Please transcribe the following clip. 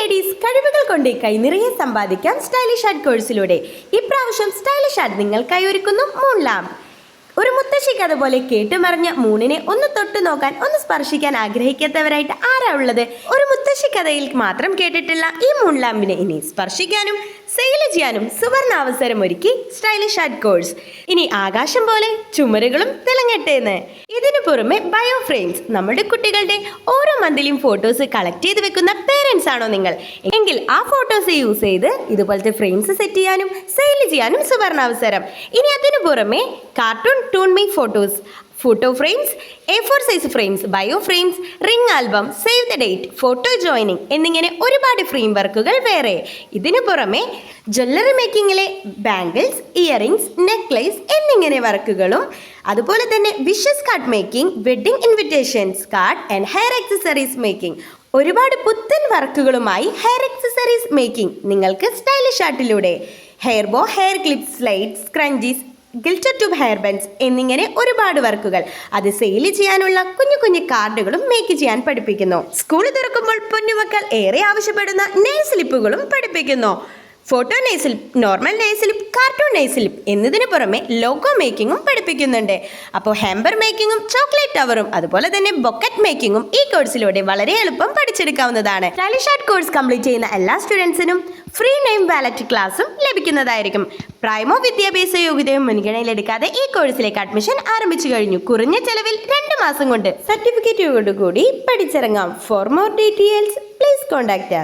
Ladies കഴിവുകൾ കൊണ്ട് കൈനിറയെ സമ്പാദിക്കാം സ്റ്റൈലിഷ് ആർട്ട് കോഴ്സിലൂടെ. ഇപ്രാവശ്യം സ്റ്റൈലിഷ് ആർട്ട് നിങ്ങൾക്കായി ഒരുക്കുന്നു മൂൺ ലാമ്പ്. ഒരു മുത്തശ്ശി കഥ പോലെ കേട്ടുമറിഞ്ഞ മൂണിനെ ഒന്ന് തൊട്ടു നോക്കാൻ, ഒന്ന് സ്പർശിക്കാൻ ആഗ്രഹിക്കാത്തവരായിട്ട് ആരാ ഉള്ളത്? ഒരു മുത്തശ്ശി കഥയിൽ മാത്രം കേട്ടിട്ടുള്ള ഈ മൂൺ ലാമ്പിനെ ഇനി സ്പർശിക്കാനും സെയിൽ ചെയ്യാനും സുവർണ അവസരം ഒരുക്കി സ്റ്റൈലിഷ് ആർട്ട് കോഴ്സ്. ഇനി ആകാശം പോലെ ചുമരുകളും തിളങ്ങട്ടേന്ന്. ഇതിനു പുറമെ ബയോ ഫ്രെയിംസ്. നമ്മുടെ കുട്ടികളുടെ ഓരോ മന്ത്ലിയും ഫോട്ടോസ് കളക്ട് ചെയ്ത് വെക്കുന്ന പേരൻസ് ആണോ നിങ്ങൾ? എങ്കിൽ ആ ഫോട്ടോസ് യൂസ് ചെയ്ത് ഇതുപോലത്തെ ഫ്രെയിംസ് സെറ്റ് ചെയ്യാനും സെയിൽ ചെയ്യാനും സുവർണ അവസരം. ഇനി അതിനു പുറമെ cartoon toon me photos, photo frames, A4 size frames, bio frames, ring album, save the date, photo joining എന്നിങ്ങനെ ഒരുപാട് ഫ്രെയിം വർക്കുകൾ വേറെ. ഇതിനു പുറമെ ജ്വല്ലറി മേക്കിങ്ങിലെ ബാംഗിൾസ്, ഇയറിംഗ്സ്, നെക്ലേസ് എന്നിങ്ങനെ വർക്കുകളും, അതുപോലെ തന്നെ wishes card making, wedding invitations card and hair accessories making, ഒരുപാട് പുത്തൻ വർക്കുകളുമായി ഹെയർ ആക്സസറീസ് മേക്കിംഗ് നിങ്ങൾക്ക് സ്റ്റൈലിഷ് ആർട്ടിലൂടെ. Hair bow, hair clips, slides, scrunchies, glitter tube hair bands എന്നിങ്ങനെ ഒരുപാട് വർക്കുകൾ. അത് സെയിൽ ചെയ്യാനുള്ള കുഞ്ഞു കുഞ്ഞു കാർഡുകളും മേക്ക് ചെയ്യാൻ പഠിപ്പിക്കുന്നു. സ്കൂൾ തുറക്കുമ്പോൾ പൊന്നുമക്കൾ ഏറെ ആവശ്യപ്പെടുന്ന നെയിൽ സ്ലിപ്പുകളും പഠിപ്പിക്കുന്നു. Photo nail slip, normal nail slip, cartoon nail slip എന്നതിന് പുറമെ ലോഗോ മേക്കിങ്ങും പഠിപ്പിക്കുന്നുണ്ട്. അപ്പോൾ ഹാമ്പർ മേക്കിങ്ങും ചോക്ലേറ്റ് ടവറും അതുപോലെ തന്നെ ബൊക്കറ്റ് മേക്കിങ്ങും ഈ കോഴ്സിലൂടെ വളരെ എളുപ്പം പഠിച്ചെടുക്കാവുന്നതാണ്. സ്റ്റൈലിഷ് ആർട്ട് കോഴ്സ് കംപ്ലീറ്റ് ചെയ്യുന്ന എല്ലാ സ്റ്റുഡൻസിനും ഫ്രീ നെയിം വാലറ്റ് ക്ലാസും ലഭിക്കുന്നതായിരിക്കും. പ്രായമോ വിദ്യാഭ്യാസ യോഗ്യതയോ മുൻഗണനയിലെടുക്കാതെ ഈ കോഴ്സിലേക്ക് അഡ്മിഷൻ ആരംഭിച്ചു കഴിഞ്ഞു. കുറഞ്ഞ ചെലവിൽ 2 മാസം കൊണ്ട് സർട്ടിഫിക്കറ്റോടുകൂടി പഠിച്ചിറങ്ങാം. For more details please contact us.